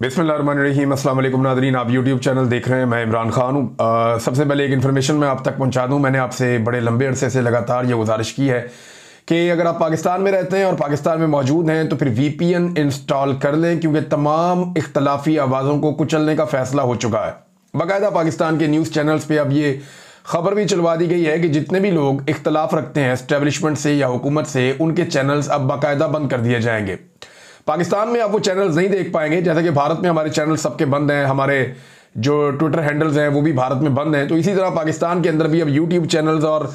बिस्मिल्लाहिर्रहमानिर्रहीम। अस्सलाम वालेकुम नाज़रीन, आप यूट्यूब चैनल देख रहे हैं। मैं इमरान खान हूँ। सबसे पहले एक इन्फॉर्मेशन मैं आप तक पहुँचा दूँ। मैंने आपसे बड़े लंबे अरसे से लगातार ये गुजारिश की है कि अगर आप पाकिस्तान में रहते हैं और पाकिस्तान में मौजूद हैं तो फिर VPN इंस्टॉल कर लें, क्योंकि तमाम इख्तलाफी आवाज़ों को कुचलने का फ़ैसला हो चुका है। बाकायदा पाकिस्तान के न्यूज़ चैनल्स पर अब ये खबर भी चलवा दी गई है कि जितने भी लोग इख्तलाफ रखते हैं एस्टेब्लिशमेंट से या हुकूमत से, उनके चैनल्स अब बाकायदा बंद कर दिए जाएंगे। पाकिस्तान में आप वो चैनल्स नहीं देख पाएंगे, जैसे कि भारत में हमारे चैनल सबके बंद हैं, हमारे जो ट्विटर हैंडल्स हैं वो भी भारत में बंद हैं। तो इसी तरह पाकिस्तान के अंदर भी अब यूट्यूब चैनल्स और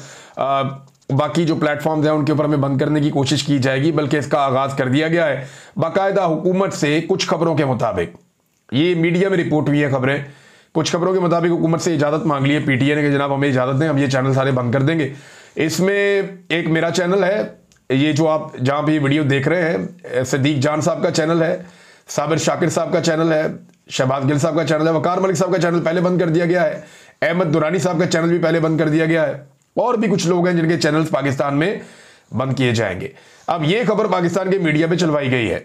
बाकी जो प्लेटफॉर्म्स हैं उनके ऊपर हमें बंद करने की कोशिश की जाएगी, बल्कि इसका आगाज़ कर दिया गया है। बाकायदा हुकूमत से कुछ खबरों के मुताबिक, ये मीडिया में रिपोर्ट हुई है खबरें, कुछ खबरों के मुताबिक हुकूमत से इजाज़त मांग ली है PTI ने कि जनाब हमें इजाज़त दें, हम ये चैनल सारे बंद कर देंगे। इसमें एक मेरा चैनल है, ये जो आप जहाँ पे ये वीडियो देख रहे हैं, सदीक जान साहब का चैनल है, साबिर शाकिर साहब का चैनल है, शहबाज गिल साहब का चैनल है, वकार मलिक साहब का चैनल पहले बंद कर दिया गया है, अहमद दुरानी साहब का चैनल भी पहले बंद कर दिया गया है, और भी कुछ लोग हैं जिनके चैनल्स पाकिस्तान में बंद किए जाएंगे। अब ये खबर पाकिस्तान के मीडिया पे चलवाई गई है,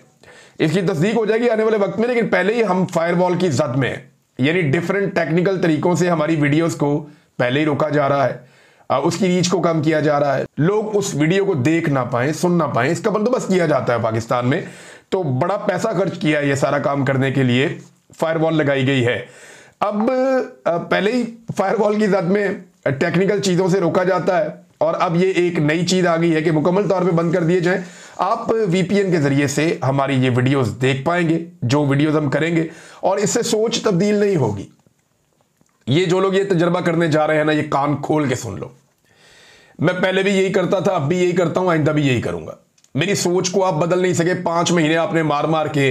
इसकी तस्दीक हो जाएगी आने वाले वक्त में, लेकिन पहले ही हम फायरवॉल की जद में, यानी डिफरेंट टेक्निकल तरीकों से हमारी वीडियोस को पहले ही रोका जा रहा है, उसकी रीच को कम किया जा रहा है, लोग उस वीडियो को देख ना पाए, सुन ना पाए, इसका बंदोबस्त किया जाता है पाकिस्तान में। तो बड़ा पैसा खर्च किया है ये सारा काम करने के लिए, फायरवॉल लगाई गई है। अब पहले ही फायरवॉल की जद में टेक्निकल चीज़ों से रोका जाता है, और अब ये एक नई चीज़ आ गई है कि मुकम्मल तौर पे बंद कर दिए जाएं। आप VPN के ज़रिए से हमारी ये वीडियोस देख पाएंगे, जो वीडियोस हम करेंगे, और इससे सोच तब्दील नहीं होगी। ये जो लोग ये तजर्बा करने जा रहे हैं ना, ये कान खोल के सुन लो। मैं पहले भी यही करता था, अब भी यही करता हूं, आइंदा भी यही करूंगा। मेरी सोच को आप बदल नहीं सके। 5 महीने आपने मार मार के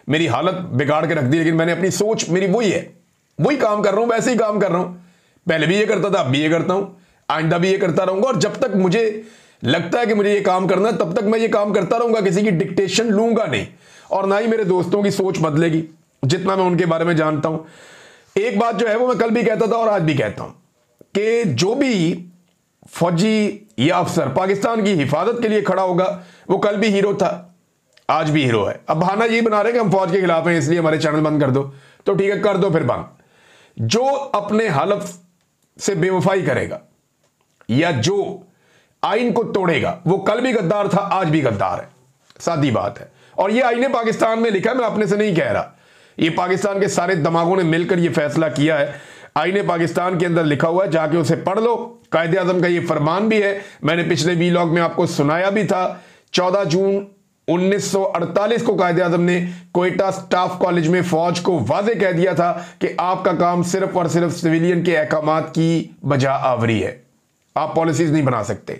मेरी हालत बिगाड़ के रख दी, लेकिन मैंने अपनी सोच, मेरी वही है, वही काम कर रहा हूं, वैसे ही काम कर रहा हूं। पहले भी ये करता था, अब भी ये करता हूं, आइंदा भी ये करता रहूंगा। और जब तक मुझे लगता है कि मुझे ये काम करना है, तब तक मैं ये काम करता रहूंगा। किसी की डिक्टेशन लूंगा नहीं, और ना ही मेरे दोस्तों की सोच बदलेगी, जितना मैं उनके बारे में जानता हूं। एक बात जो है वो मैं कल भी कहता था और आज भी कहता हूं कि जो भी फौजी या अफसर पाकिस्तान की हिफाजत के लिए खड़ा होगा, वो कल भी हीरो था, आज भी हीरो है। अब बहाना ये बना रहे कि हम फौज के खिलाफ हैं इसलिए हमारे चैनल बंद कर दो, तो ठीक है कर दो फिर बंद। जो अपने हलफ से बेवफाई करेगा या जो आइन को तोड़ेगा, वो कल भी गद्दार था, आज भी गद्दार है, सादी बात है। और ये आईने पाकिस्तान में लिखा है, मैं अपने से नहीं कह रहा, ये पाकिस्तान के सारे दिमागों ने मिलकर ये फैसला किया है। आईने पाकिस्तान के अंदर लिखा हुआ है, जाके उसे पढ़ लो। कायदे आज़म का ये फरमान भी है, मैंने पिछले वीलॉग में आपको सुनाया भी था। 14 जून 1948 को कायदे आज़म ने कोयटा स्टाफ कॉलेज में फौज को वाजे कह दिया था कि आपका काम सिर्फ और सिर्फ सिविलियन के अहकामात की बजा आवरी है, आप पॉलिसीज नहीं बना सकते।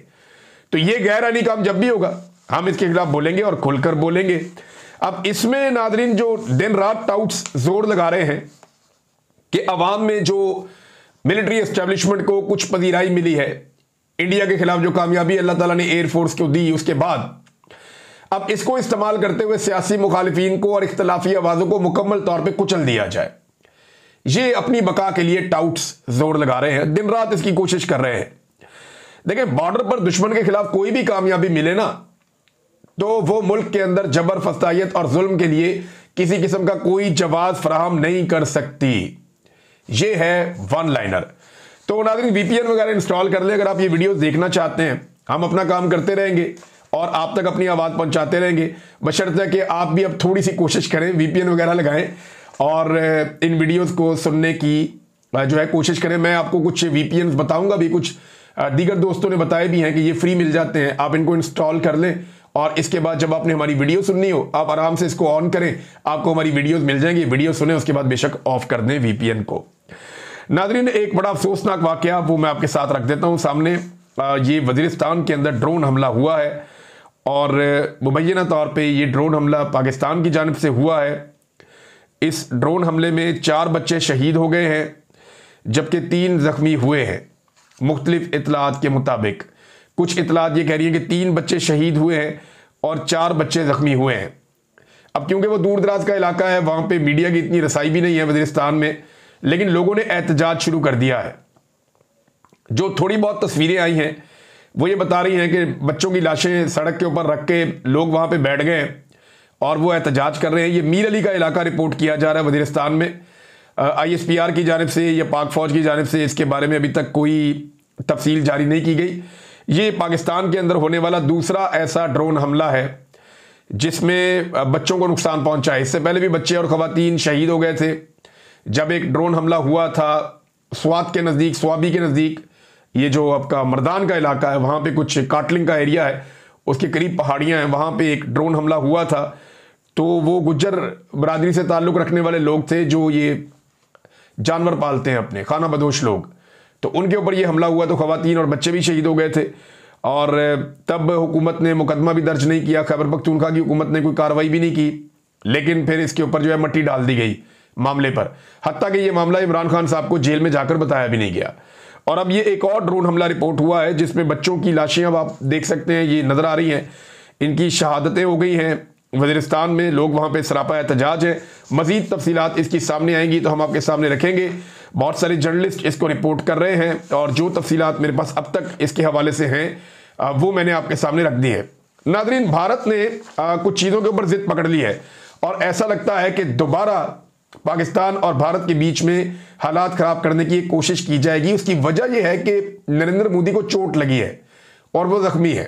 तो ये गैर आईनी काम जब भी होगा हम इसके खिलाफ बोलेंगे और खुलकर बोलेंगे। अब इसमें नादरीन जो दिन रात टाउट्स जोर लगा रहे हैं कि अवाम में जो मिलिट्री एस्टेब्लिशमेंट को कुछ पजीराई मिली है, इंडिया के खिलाफ जो कामयाबी अल्लाह ताला ने एयरफोर्स को दी, उसके बाद अब इसको इस्तेमाल करते हुए सियासी मुखालिफिन को और इख्तलाफी आवाज़ों को मुकम्मल तौर पर कुचल दिया जाए, ये अपनी बका के लिए टाउट्स जोर लगा रहे हैं, दिन रात इसकी कोशिश कर रहे हैं। देखें, बॉर्डर पर दुश्मन के खिलाफ कोई भी कामयाबी मिले ना, तो वो मुल्क के अंदर जबर, फसायत और जुल्म के लिए किसी किस्म का कोई जवाब फराहम नहीं कर सकती। ये है वन लाइनर। तो नाज़रीन VPN वगैरह इंस्टॉल कर ले अगर आप ये वीडियोस देखना चाहते हैं। हम अपना काम करते रहेंगे और आप तक अपनी आवाज़ पहुंचाते रहेंगे, बशर्ते कि आप भी अब थोड़ी सी कोशिश करें, VPN वगैरह लगाएं और इन वीडियोस को सुनने की जो है कोशिश करें। मैं आपको कुछ VPNs बताऊंगा भी, कुछ दीगर दोस्तों ने बताए भी हैं कि ये फ्री मिल जाते हैं, आप इनको इंस्टॉल कर लें और इसके बाद जब आपने हमारी वीडियो सुननी हो आप आराम से इसको ऑन करें, आपको हमारी वीडियोस मिल जाएंगी, वीडियो सुने, उसके बाद बेशक ऑफ कर दें VPN को। नाज़रीन, एक बड़ा अफसोसनाक वाकया वो मैं आपके साथ रख देता हूं सामने। ये वज़ीरिस्तान के अंदर ड्रोन हमला हुआ है, और मुबैना तौर पे ये ड्रोन हमला पाकिस्तान की जानिब से हुआ है। इस ड्रोन हमले में 4 बच्चे शहीद हो गए हैं, जबकि 3 जख्मी हुए हैं। मुख्तलिफ इतलात के मुताबिक कुछ इतलात ये कह रही है कि 3 बच्चे शहीद हुए हैं और 4 बच्चे जख्मी हुए हैं। अब क्योंकि वो दूर दराज का इलाका है, वहाँ पे मीडिया की इतनी रसाई भी नहीं है वज़ीरिस्तान में, लेकिन लोगों ने एहतजाज शुरू कर दिया है। जो थोड़ी बहुत तस्वीरें आई हैं वो ये बता रही हैं कि बच्चों की लाशें सड़क के ऊपर रख के लोग वहाँ पे बैठ गए और वो एहतजाज कर रहे हैं। ये मीर अली का इलाका रिपोर्ट किया जा रहा है वजीरिस्तान में। ISPR की जानिब से या पाक फौज की जानिब से इसके बारे में अभी तक कोई तफसील जारी नहीं की गई। ये पाकिस्तान के अंदर होने वाला दूसरा ऐसा ड्रोन हमला है जिसमें बच्चों को नुकसान पहुंचा है। इससे पहले भी बच्चे और खवातीन शहीद हो गए थे जब एक ड्रोन हमला हुआ था स्वात के नज़दीक, स्वाबी के नज़दीक, ये जो आपका मर्दान का इलाका है, वहाँ पे कुछ काटलिंग का एरिया है, उसके करीब पहाड़ियाँ हैं, वहाँ पे एक ड्रोन हमला हुआ था। तो वो गुज्जर बरादरी से ताल्लुक़ रखने वाले लोग थे जो ये जानवर पालते हैं अपने, खाना बदोश लोग, तो उनके ऊपर ये हमला हुआ तो खवातीन और बच्चे भी शहीद हो गए थे। और तब हुकूमत ने मुकदमा भी दर्ज नहीं किया, खैबर पख्तूनख्वा की हुकूमत ने कोई कार्रवाई भी नहीं की, लेकिन फिर इसके ऊपर जो है मट्टी डाल दी गई मामले पर। हत्ता कि ये मामला इमरान खान साहब को जेल में जाकर बताया भी नहीं गया। और अब ये एक और ड्रोन हमला रिपोर्ट हुआ है जिसमें बच्चों की लाशें अब आप देख सकते हैं, ये नज़र आ रही हैं, इनकी शहादतें हो गई हैं वज़ीरिस्तान में, लोग वहाँ पे सरापा एहतजाज है। मज़ीद तफसीलात इसकी सामने आएंगी तो हम आपके सामने रखेंगे। बहुत सारे जर्नलिस्ट इसको रिपोर्ट कर रहे हैं और जो तफसीलात मेरे पास अब तक इसके हवाले से हैं वो मैंने आपके सामने रख दी है। नाज़रीन, भारत ने कुछ चीज़ों के ऊपर ज़िद पकड़ ली है और ऐसा लगता है कि दोबारा पाकिस्तान और भारत के बीच में हालात ख़राब करने की कोशिश की जाएगी। उसकी वजह यह है कि नरेंद्र मोदी को चोट लगी है और वो ज़ख्मी है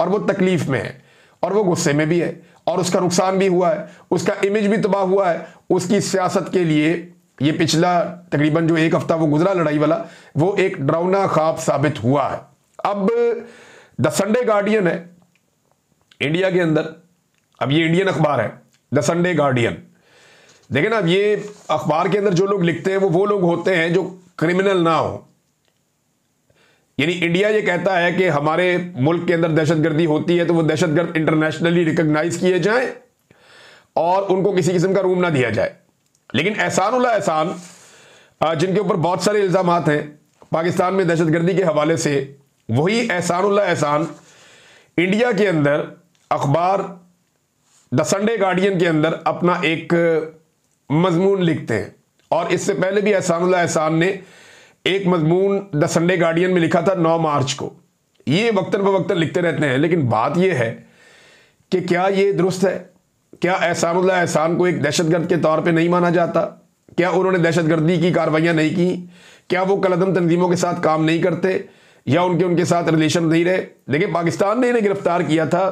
और वो तकलीफ़ में है और वो गुस्से में भी है और उसका नुकसान भी हुआ है, उसका इमेज भी तबाह हुआ है। उसकी सियासत के लिए ये पिछला तकरीबन जो एक हफ्ता वो गुजरा लड़ाई वाला, वो एक डरावना ख्वाब साबित हुआ है। अब द संडे गार्डियन है इंडिया के अंदर, अब ये इंडियन अखबार है द संडे गार्डियन। देखें ना, अब ये अखबार के अंदर जो लोग लिखते हैं वो लोग होते हैं जो क्रिमिनल ना हो। यानी इंडिया ये कहता है कि हमारे मुल्क के अंदर दहशतगर्दी होती है तो वो दहशतगर्द इंटरनेशनली रिकॉग्नाइज किए जाएं और उनको किसी किस्म का रूम ना दिया जाए। लेकिन एहसानुल्लाह एहसान, जिनके ऊपर बहुत सारे इल्ज़ामात हैं पाकिस्तान में दहशतगर्दी के हवाले से, वही एहसानुल्लाह एहसान इंडिया के अंदर अखबार द संडे गार्डियन के अंदर अपना एक मजमून लिखते हैं। और इससे पहले भी एहसानुल्लाह एहसान ने एक मजमून द संडे गार्डियन में लिखा था 9 मार्च को। ये वक्तन ब वक्तन लिखते रहते हैं, लेकिन बात यह है कि क्या ये दुरुस्त है? क्या एहसानुल्लाह एहसान को एक दहशतगर्द के तौर पे नहीं माना जाता? क्या उन्होंने दहशतगर्दी की कार्रवाइयाँ नहीं की? क्या वो कलअदम तंजीमों के साथ काम नहीं करते या उनके साथ रिलेशन नहीं रहे? देखिए, पाकिस्तान ने इन्हें गिरफ्तार किया था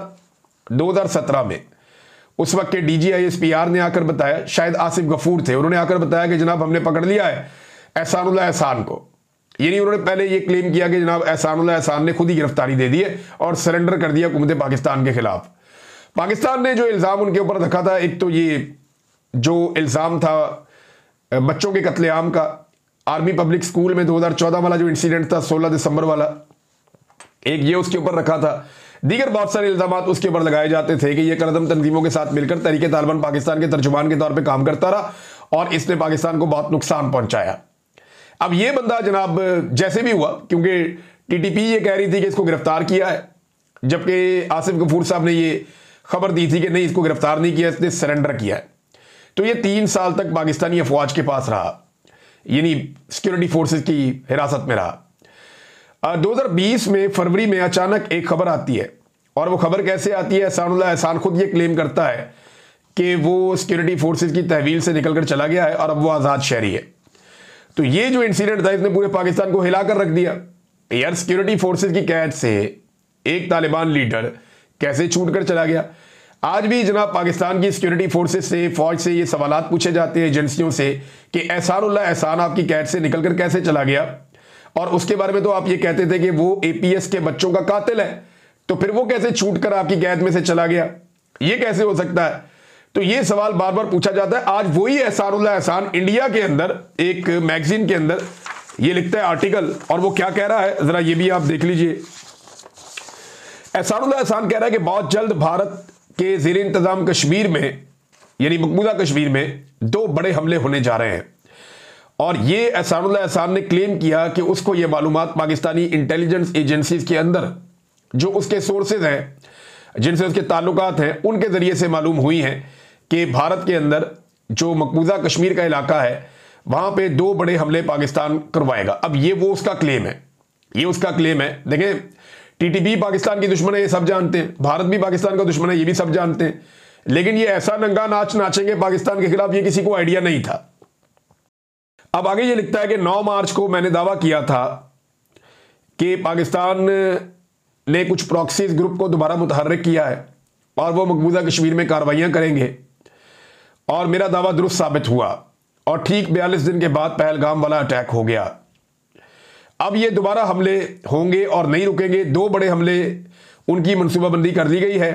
2017 में। उस वक्त के DG ISPR ने आकर बताया, शायद आसिफ गफूर थे, उन्होंने आकर बताया कि जनाब हमने पकड़ लिया है एहसानुल्लाह एहसान को। यानी उन्होंने पहले ये क्लेम किया कि जनाब एहसानुल्लाह एहसान ने खुद ही गिरफ्तारी दे दी है और सरेंडर कर दिया हुकूमत पाकिस्तान के खिलाफ। पाकिस्तान ने जो इल्ज़ाम उनके ऊपर रखा था, एक तो ये जो इल्ज़ाम था बच्चों के कत्लेआम का, आर्मी पब्लिक स्कूल में 2014 वाला जो इंसिडेंट था 16 दिसंबर वाला, एक ये उसके ऊपर रखा था। दीगर बहुत सारे इल्ज़ामात उसके ऊपर लगाए जाते थे कि ये कलअदम तंजीमों के साथ मिलकर तहरीक तालिबान पाकिस्तान के तर्जुमान के तौर पे काम करता रहा और इसने पाकिस्तान को बहुत नुकसान पहुंचाया। अब ये बंदा जनाब जैसे भी हुआ, क्योंकि TTP ये कह रही थी कि इसको गिरफ्तार किया है, जबकि आसिफ गफूर साहब ने ये खबर दी थी कि नहीं, इसको गिरफ्तार नहीं किया, इसने सरेंडर किया है। तो ये 3 साल तक पाकिस्तानी अफवाज के पास रहा, यानी सिक्योरिटी फोर्सेस की हिरासत में रहा। 2020 में फरवरी में अचानक एक खबर आती है, और वो खबर कैसे आती है? एहसानुल्लाह एहसान खुद ये क्लेम करता है कि वो सिक्योरिटी फोर्सेस की तहवील से निकलकर चला गया है और अब वो आज़ाद शहरी है। तो ये जो इंसिडेंट था इसने पूरे पाकिस्तान को हिलाकर रख दिया। यार, सिक्योरिटी फोर्सेस की कैद से एक तालिबान लीडर कैसे छूट कर चला गया? आज भी जनाब पाकिस्तान की सिक्योरिटी फोर्सेस से, फौज से ये सवालात पूछे जाते हैं एजेंसियों से कि एहसानुल्लाह एहसान आपकी कैद से निकलकर कैसे चला गया? और उसके बारे में तो आप ये कहते थे कि वो APS के बच्चों का कातिल है, तो फिर वो कैसे छूट कर आपकी कैद में से चला गया? ये कैसे हो सकता है? तो ये सवाल बार बार पूछा जाता है। आज वही एहसानुल्लाह एहसान इंडिया के अंदर एक मैगजीन के अंदर ये लिखता है आर्टिकल, और वो क्या कह रहा है जरा ये भी आप देख लीजिए। एहसानुल्लाह एहसान कह रहा है कि बहुत जल्द भारत के ज़ेर इंतजाम कश्मीर में, यानी मकबूजा कश्मीर में 2 बड़े हमले होने जा रहे हैं। और ये एहसानुल्लाह एहसान ने क्लेम किया कि उसको ये मालूमात पाकिस्तानी इंटेलिजेंस एजेंसीज के अंदर जो उसके सोर्सेज हैं, जिनसे उसके ताल्लुकात हैं, उनके ज़रिए से मालूम हुई हैं कि भारत के अंदर जो मकबूजा कश्मीर का इलाका है वहाँ पे 2 बड़े हमले पाकिस्तान करवाएगा। अब ये वो उसका क्लेम है, ये उसका क्लेम है। देखें, TTP पाकिस्तान की दुश्मन है, ये सब जानते हैं, भारत भी पाकिस्तान का दुश्मन है, ये भी सब जानते हैं, लेकिन ये ऐसा नंगा नाच नाचेंगे पाकिस्तान के खिलाफ, ये किसी को आइडिया नहीं था। अब आगे ये लिखता है कि 9 मार्च को मैंने दावा किया था कि पाकिस्तान ने कुछ प्रॉक्सीज ग्रुप को दोबारा मुतहर्रिक किया है और वो मकबूजा कश्मीर में कार्रवाइयां करेंगे, और मेरा दावा दुरुस्त साबित हुआ और ठीक 42 दिन के बाद पहलगाम वाला अटैक हो गया। अब ये दोबारा हमले होंगे और नहीं रुकेंगे। 2 बड़े हमले उनकी मनसूबाबंदी कर दी गई है,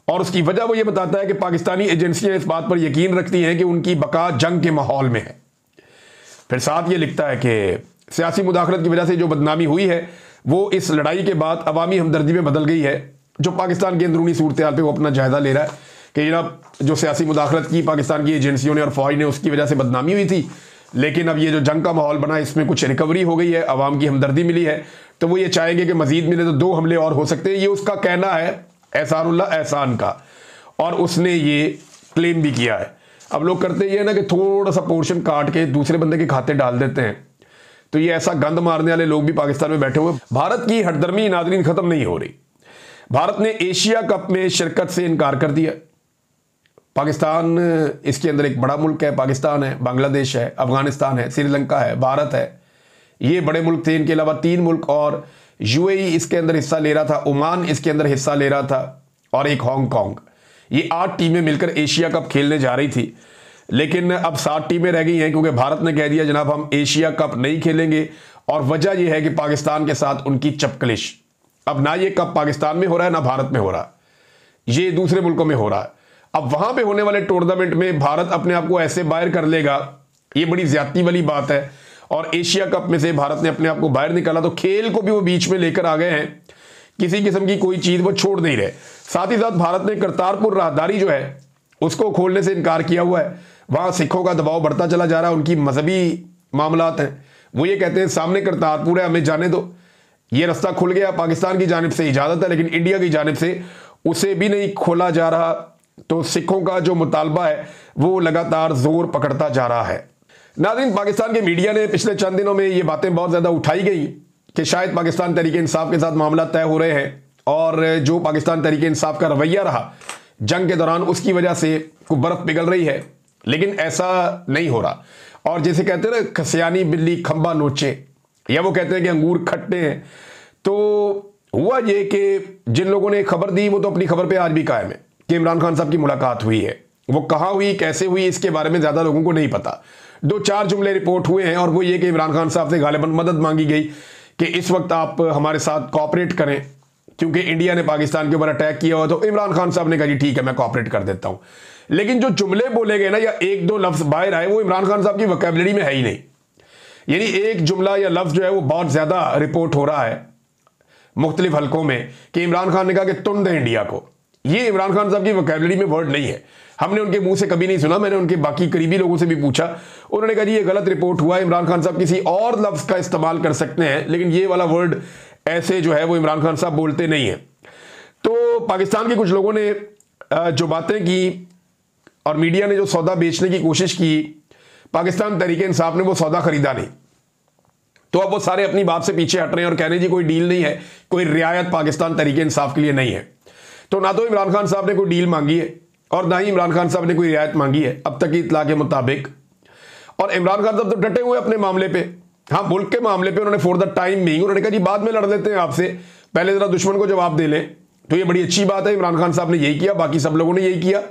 और उसकी वजह वो ये बताता है कि पाकिस्तानी एजेंसियां इस बात पर यकीन रखती हैं कि उनकी बका जंग के माहौल में है। फिर साथ ये लिखता है कि सियासी मुदाखलत की वजह से जो बदनामी हुई है वो इस लड़ाई के बाद अवामी हमदर्दी में बदल गई है। जो पाकिस्तान की अंदरूनी सूरत हाल पे वो अपना जायजा ले रहा है कि जनाब जो सियासी मुदाखलत की पाकिस्तान की एजेंसियों ने और फौज ने, उसकी वजह से बदनामी हुई थी, लेकिन अब ये जो जंग का माहौल बना इसमें कुछ रिकवरी हो गई है, अवाम की हमदर्दी मिली है, तो वो ये चाहेंगे कि मजीद मिले तो 2 हमले और हो सकते हैं। ये उसका कहना है एहसानुल्लाह एहसान का, और उसने ये क्लेम भी किया है। अब लोग करते ये ना कि थोड़ा सा पोर्शन काट के दूसरे बंदे के खाते डाल देते हैं, तो ये ऐसा गंद मारने वाले लोग भी पाकिस्तान में बैठे हुए। भारत की हटदर्मी नाज़रीन खत्म नहीं हो रही। भारत ने एशिया कप में शिरकत से इनकार कर दिया। पाकिस्तान इसके अंदर एक बड़ा मुल्क है, पाकिस्तान है, बांग्लादेश है, अफगानिस्तान है, श्रीलंका है, भारत है, ये बड़े मुल्क थे। इनके अलावा 3 मुल्क और यूएई इसके अंदर हिस्सा ले रहा था, ओमान इसके अंदर हिस्सा ले रहा था, और एक हांगकांग। ये 8 टीमें मिलकर एशिया कप खेलने जा रही थी, लेकिन अब 7 टीमें रह गई हैं क्योंकि भारत ने कह दिया जनाब हम एशिया कप नहीं खेलेंगे। और वजह यह है कि पाकिस्तान के साथ उनकी चपकलिश। अब ना ये कप पाकिस्तान में हो रहा है ना भारत में हो रहा, ये दूसरे मुल्कों में हो रहा है। अब वहां पे होने वाले टूर्नामेंट में भारत अपने आप को ऐसे बाहर कर लेगा, ये बड़ी ज्यादती वाली बात है। और एशिया कप में से भारत ने अपने आप को बाहर निकाला, तो खेल को भी वो बीच में लेकर आ गए हैं, किसी किस्म की कोई चीज वो छोड़ नहीं रहे। साथ ही साथ भारत ने करतारपुर राहदारी जो है उसको खोलने से इनकार किया हुआ है। वहां सिखों का दबाव बढ़ता चला जा रहा है, उनकी मजहबी मामलात हैं, वो ये कहते हैं सामने करतारपुर है, हमें जाने दो। ये रास्ता खुल गया, पाकिस्तान की जानिब से इजाजत है, लेकिन इंडिया की जानिब से उसे भी नहीं खोला जा रहा। तो सिखों का जो मुतालबा है वो लगातार जोर पकड़ता जा रहा है। नाज़रीन, पाकिस्तान के मीडिया ने पिछले चंद दिनों में ये बातें बहुत ज्यादा उठाई गई कि शायद पाकिस्तान तहरीक इंसाफ के साथ मामला तय हो रहे हैं, और जो पाकिस्तान तहरीक इंसाफ का रवैया रहा जंग के दौरान उसकी वजह से कुछ बर्फ पिघल रही है, लेकिन ऐसा नहीं हो रहा। और जैसे कहते हैं ना, खसियानी बिल्ली खंबा नोचे, या वो कहते हैं कि अंगूर खट्टे हैं। तो हुआ ये कि जिन लोगों ने खबर दी वो तो अपनी खबर पे आज भी कायम है कि इमरान खान साहब की मुलाकात हुई है। वो कहाँ हुई, कैसे हुई, इसके बारे में ज्यादा लोगों को नहीं पता। 2-4 जुमले रिपोर्ट हुए हैं, और वो ये कि इमरान खान साहब से गालिबन मदद मांगी गई कि इस वक्त आप हमारे साथ कोऑपरेट करें, क्योंकि इंडिया ने पाकिस्तान के ऊपर अटैक किया हुआ। तो इमरान खान साहब ने कहा जी ठीक है मैं कोऑपरेट कर देता हूं। लेकिन जो जुमले बोले गए ना, या 1-2 लफ्ज बाहर आए, वो इमरान खान साहब की वोकैबुलरी में है ही नहीं। यानी एक जुमला या लफ्ज जो है वो बहुत ज्यादा रिपोर्ट हो रहा है मुख्तलिफ हलकों में कि इमरान खान ने कहा कि तुम दे इंडिया को। ये इमरान खान साहब की वोकैबुलरी में वर्ड नहीं है, हमने उनके मुंह से कभी नहीं सुना। मैंने उनके बाकी करीबी लोगों से भी पूछा, उन्होंने कहा जी ये गलत रिपोर्ट हुआ, इमरान खान साहब किसी और लफ्ज का इस्तेमाल कर सकते हैं, लेकिन ये वाला वर्ड ऐसे जो है वो इमरान खान साहब बोलते नहीं है। तो पाकिस्तान के कुछ लोगों ने जो बातें की और मीडिया ने जो सौदा बेचने की कोशिश की, पाकिस्तान तहरीक इंसाफ ने वो सौदा खरीदा नहीं। तो अब वो सारे अपनी बात से पीछे हट रहे हैं और कह रहे हैं जी कोई डील नहीं है, कोई रियायत पाकिस्तान तहरीक इंसाफ के लिए नहीं है। तो ना तो इमरान खान साहब ने कोई डील मांगी है और ना ही इमरान खान साहब ने कोई रियायत मांगी है अब तक की इत्तला के मुताबिक। और इमरान खान साहब तो डटे हुए अपने मामले पे, हाँ मुल्क के मामले पे उन्होंने फॉर द टाइम बीइंग उन्होंने कहा जी बाद में लड़ लेते हैं आपसे, पहले जरा दुश्मन को जवाब दे लें। तो ये बड़ी अच्छी बात है, इमरान खान साहब ने यही किया, बाकी सब लोगों ने यही किया।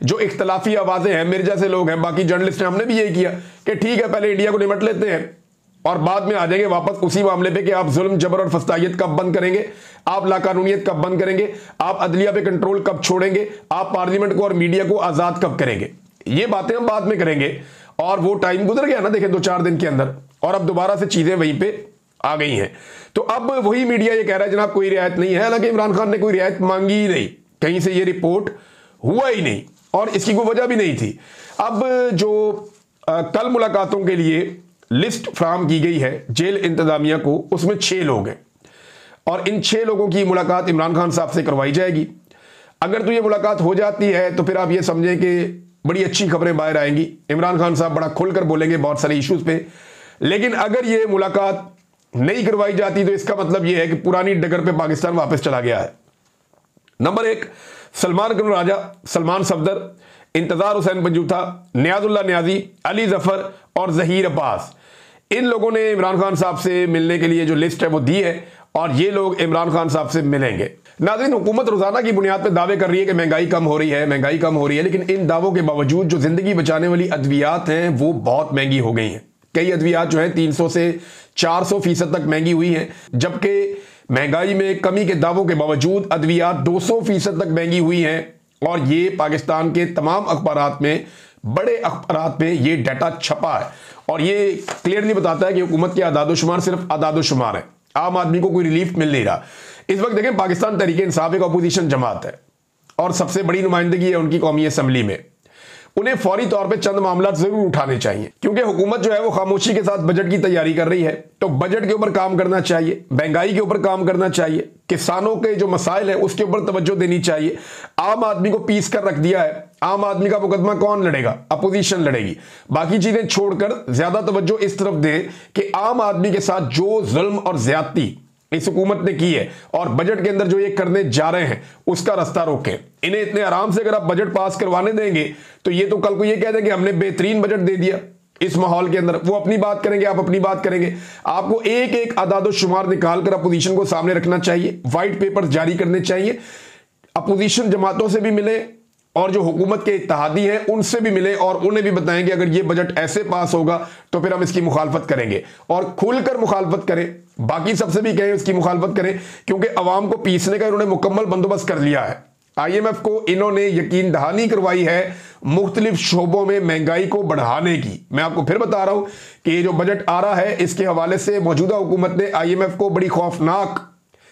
जो इख्तलाफी आवाजें हैं, मेरे जैसे लोग हैं, बाकी जर्नलिस्ट हैं, हमने भी यही किया कि ठीक है पहले इंडिया को निमट लेते हैं और बाद में आ जाएंगे वापस उसी मामले पे कि आप जुल्म जबर और फस्तायत कब बंद करेंगे, आप लाकानूनियत कब बंद करेंगे, आप अदलिया पे कंट्रोल कब छोड़ेंगे, आप पार्लियामेंट को और मीडिया को आजाद कब करेंगे। ये बातें हम बाद में करेंगे। और वो टाइम गुजर गया ना, देखें 2-4 दिन के अंदर, और अब दोबारा से चीजें वहीं पे आ गई हैं। तो अब वही मीडिया ये कह रहा है जनाब कोई रियायत नहीं है, हालांकि इमरान खान ने कोई रियायत मांगी ही नहीं, कहीं से ये रिपोर्ट हुआ ही नहीं और इसकी कोई वजह भी नहीं थी। अब जो कल मुलाकातों के लिए लिस्ट फ्राहम की गई है जेल इंतजामिया को, उसमें 6 लोग हैं और इन 6 लोगों की मुलाकात इमरान खान साहब से करवाई जाएगी। अगर तो ये मुलाकात हो जाती है तो फिर आप ये समझें कि बड़ी अच्छी खबरें बाहर आएंगी, इमरान खान साहब बड़ा खुलकर बोलेंगे बहुत सारे इश्यूज पे। लेकिन अगर ये मुलाकात नहीं करवाई जाती तो इसका मतलब यह है कि पुरानी डगर पे पाकिस्तान वापस चला गया है। नंबर 1, सलमान अकबर राजा, सलमान सफदर, इंतजार हुसैन पंजूथा, नियाजुल्लाह नियाजी, अली जफर और जहीर अब्बास, इन लोगों ने इमरान खान साहब से मिलने के लिए जो लिस्ट है वो दी है और ये लोग इमरान खान साहब से मिलेंगे। नाज़रीन, हुकूमत रोजाना की बुनियाद पर दावे कर रही है कि महंगाई कम हो रही है, महंगाई कम हो रही है, लेकिन इन दावों के बावजूद जो जिंदगी बचाने वाली अद्वियात हैं वो बहुत महंगी हो गई हैं। कई अद्वियात जो हैं 300 से 400% तक महंगी हुई हैं, जबकि महंगाई में कमी के दावों के बावजूद अद्वियात 200% तक महंगी हुई हैं और ये पाकिस्तान के तमाम अखबारात में, बड़े अखबारात में ये डाटा छपा है और ये क्लियरली बताता है कि हुकूमत के आदादोशुमार सिर्फ आदादोशुमार है, आम आदमी को कोई रिलीफ मिल नहीं रहा। इस वक्त देखें, पाकिस्तान तहरीक इंसाफ एक अपोजिशन जमात है और सबसे बड़ी नुमाइंदगी है उनकी कौमी असम्बली में। उन्हें फौरी तौर पे चंद मामला जरूर उठाने चाहिए, क्योंकि हुकूमत जो है वो खामोशी के साथ बजट की तैयारी कर रही है। तो बजट के ऊपर काम करना चाहिए, महंगाई के ऊपर काम करना चाहिए, किसानों के जो मसाइल है उसके ऊपर तवज्जो देनी चाहिए। आम आदमी को पीस कर रख दिया है, आम आदमी का मुकदमा कौन लड़ेगा? अपोजिशन लड़ेगी। बाकी चीजें छोड़कर ज्यादा तवज्जो इस तरफ दें कि आम आदमी के साथ जो जुल्म और ज्यादती इस हुकूमत ने की है और बजट के अंदर जो ये करने जा रहे हैं उसका रास्ता रोकें। इन्हें इतने आराम से अगर आप बजट पास करवाने देंगे तो ये तो कल को ये कह देंगे हमने बेहतरीन बजट दे दिया। इस माहौल के अंदर वो अपनी बात करेंगे, आप अपनी बात करेंगे। आपको एक एक आदादो शुमार निकालकर अपोजिशन को सामने रखना चाहिए, व्हाइट पेपर जारी करने चाहिए, अपोजिशन जमातों से भी मिले और जो हुकूमत के इत्तेहादी हैं उनसे भी मिले और उन्हें भी बताएंगे अगर ये बजट ऐसे पास होगा तो फिर हम इसकी मुखालफत करेंगे और खुलकर मुखालफत करें। बाकी सबसे भी कहें इसकी मुखालफत करें, क्योंकि अवाम को पीसने का इन्होंने मुकम्मल बंदोबस्त कर लिया है। IMF को इन्होंने यकीन दहानी करवाई है मुख्तलिफ शोबों में महंगाई को बढ़ाने की। मैं आपको फिर बता रहा हूं कि ये जो बजट आ रहा है इसके हवाले से मौजूदा हुकूमत ने IMF को बड़ी खौफनाक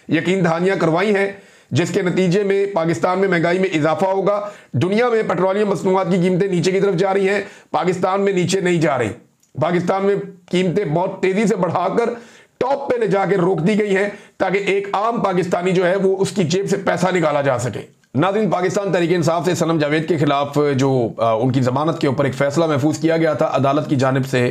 यकीन दहानियां करवाई हैं, जिसके नतीजे में पाकिस्तान में महंगाई में इजाफा होगा। दुनिया में पेट्रोलियम मसनूआत की कीमतें नीचे की तरफ जा रही हैं, पाकिस्तान में नीचे नहीं जा रही। पाकिस्तान में कीमतें बहुत तेजी से बढ़ाकर टॉप पे ले जाकर रोक दी गई हैं ताकि एक आम पाकिस्तानी जो है वो उसकी जेब से पैसा निकाला जा सके। नाज़रीन, पाकिस्तान तहरीक इंसाफ से सनम जावेद के खिलाफ जो उनकी जमानत के ऊपर एक फैसला महफूज किया गया था अदालत की जानिब से,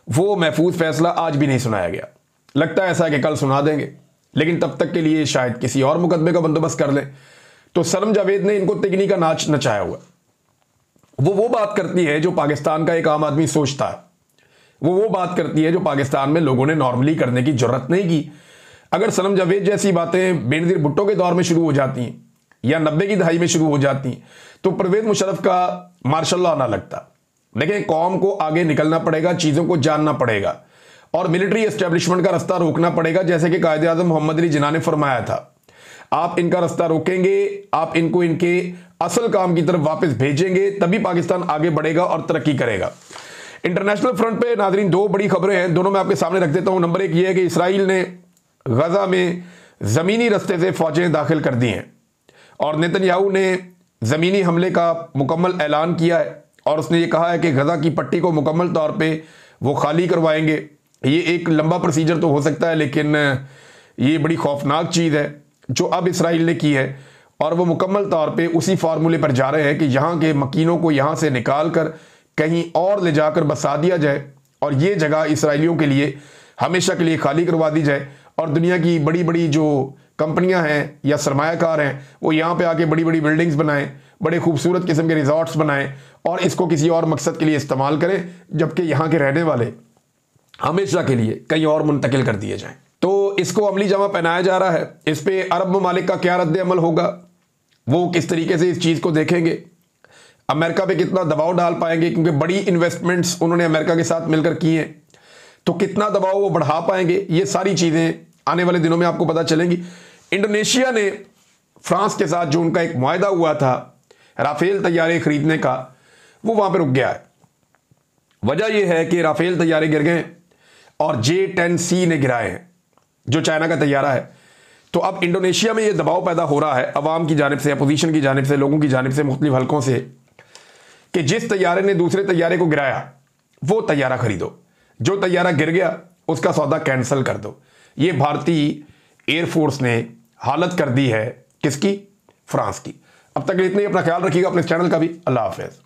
वो महफूज फैसला आज भी नहीं सुनाया गया। लगता है ऐसा कि कल सुना देंगे, लेकिन तब तक के लिए शायद किसी और मुकदमे का बंदोबस्त कर लें। तो सनम जावेद ने इनको तिगनी का नाच नचाया हुआ। वो बात करती है जो पाकिस्तान का एक आम आदमी सोचता है, वो बात करती है जो पाकिस्तान में लोगों ने नॉर्मली करने की जरूरत नहीं की। अगर सनम जावेद जैसी बातें बेनज़ीर भुट्टो के दौर में शुरू हो जाती हैं या 90 की दहाई में शुरू हो जाती हैं तो परवेज मुशर्रफ का मार्शल लॉ ना लगता। देखें, कौम को आगे निकलना पड़ेगा, चीज़ों को जानना पड़ेगा और मिलिट्री एस्टेब्लिशमेंट का रास्ता रोकना पड़ेगा, जैसे कि कायदे आज़म मोहम्मद अली जिन्ना ने फरमाया था। आप इनका रास्ता रोकेंगे, आप इनको इनके असल काम की तरफ वापस भेजेंगे, तभी पाकिस्तान आगे बढ़ेगा और तरक्की करेगा। इंटरनेशनल फ्रंट पे नाजरीन दो बड़ी खबरें हैं, दोनों मैं आपके सामने रख देता हूं। नंबर एक ये है कि इसराइल ने गजा में जमीनी रास्ते से फौजें दाखिल कर दी हैं और नेतन्याहू ने जमीनी हमले का मुकम्मल ऐलान किया है और उसने ये कहा है कि गजा की पट्टी को मुकम्मल तौर पे वो खाली करवाएंगे। ये एक लंबा प्रोसीजर तो हो सकता है, लेकिन ये बड़ी खौफनाक चीज़ है जो अब इसराइल ने की है और वो मुकम्मल तौर पे उसी फार्मूले पर जा रहे हैं कि यहाँ के मकीनों को यहाँ से निकाल कर कहीं और ले जाकर बसा दिया जाए और ये जगह इसराइलियों के लिए हमेशा के लिए खाली करवा दी जाए और दुनिया की बड़ी बड़ी जो कंपनियां हैं या सरमायाकार हैं वो यहाँ पे आके बड़ी बड़ी बिल्डिंग्स बनाएं, बड़े खूबसूरत किस्म के रिजॉर्ट्स बनाएं और इसको किसी और मकसद के लिए इस्तेमाल करें, जबकि यहाँ के रहने वाले हमेशा के लिए कहीं और मुंतकिल कर दिए जाएं। तो इसको अमली जामा पहनाया जा रहा है। इस पे अरब ममालिक का क्या रद्द अमल होगा, वो किस तरीके से इस चीज़ को देखेंगे, अमेरिका पे कितना दबाव डाल पाएंगे, क्योंकि बड़ी इन्वेस्टमेंट्स उन्होंने अमेरिका के साथ मिलकर की हैं, तो कितना दबाव वो बढ़ा पाएंगे, ये सारी चीज़ें आने वाले दिनों में आपको पता चलेंगी। इंडोनेशिया ने फ्रांस के साथ जो उनका एक मुआहदा हुआ था राफेल तैयारे खरीदने का, वो वहाँ पर रुक गया है। वजह यह है कि राफेल तैयारे गिर गए और J-10C ने गिराए हैं जो चाइना का तैयारा है। तो अब इंडोनेशिया में ये दबाव पैदा हो रहा है अवाम की जानिब से, अपोजिशन की जानिब से, लोगों की जानिब से, मुख्तलिफ हलकों से, कि जिस तैयारे ने दूसरे तैयारे को गिराया वो तैयारा खरीदो, जो तैयारा गिर गया उसका सौदा कैंसिल कर दो। ये भारतीय एयरफोर्स ने हालत कर दी है किसकी? फ्रांस की। अब तक इतने ही, अपना ख्याल रखिएगा, अपने चैनल का भी। अल्लाह हाफिज़।